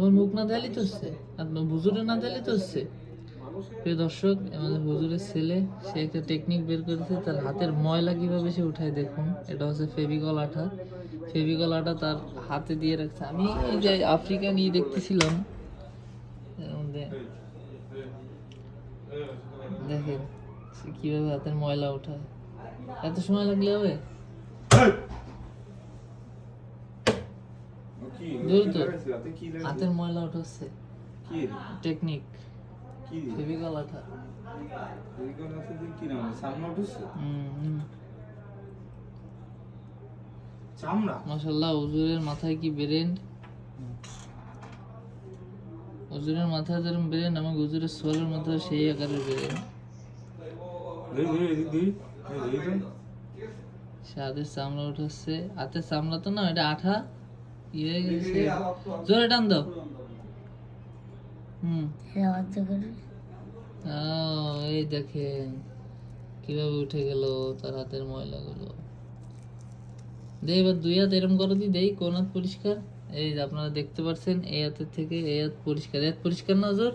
তোমার মুখ না দেখালি তো হচ্ছে, আর হুজুরে না দেখালি তো হচ্ছে। প্রিয় দর্শক, আমাদের হুজুরের ছেলে, সে একটা টেকনিক বের করেছে, তার হাতের ময়লা কিভাবে সে উঠায় দেখুন। এটা হচ্ছে ফেভিকল আঠা। ফেভিকল আঠা তার হাতে দিয়ে রাখছে। আমি এই যে আফ্রিকা নিয়ে দেখতেছিলাম, এর মধ্যে দেখেন সে কিভাবে হাতের ময়লা উঠায়। এত সময় লাগলে হবে? দ্রুত হাতের ময়লা উঠাচ্ছে টেকনিক, ফেভিকল আঠা। মাশাআল্লাহ, হুজুরের মাথায় কি ব্রেন! হুজুরের মাথায় যেরকম ব্রেন, আমার হুজুরের সোলের মাথায় সেই আকারের ব্রেন। সে হাতের চামড়া উঠাচ্ছে। হাতের চামড়া তো না, এটা আঠা। কি হয়ে গেছে? জোরে টান দাও। এই দেখেন কিভাবে উঠে গেল তার হাতের ময়লাগুলো। দে এবার দুই হাত এরম করো, দেই কোন হাত পরিষ্কার। এই যে আপনারা দেখতে পাচ্ছেন, এই হাতের থেকে এই হাত পরিষ্কার। এই হাত পরিষ্কার না হুজুর?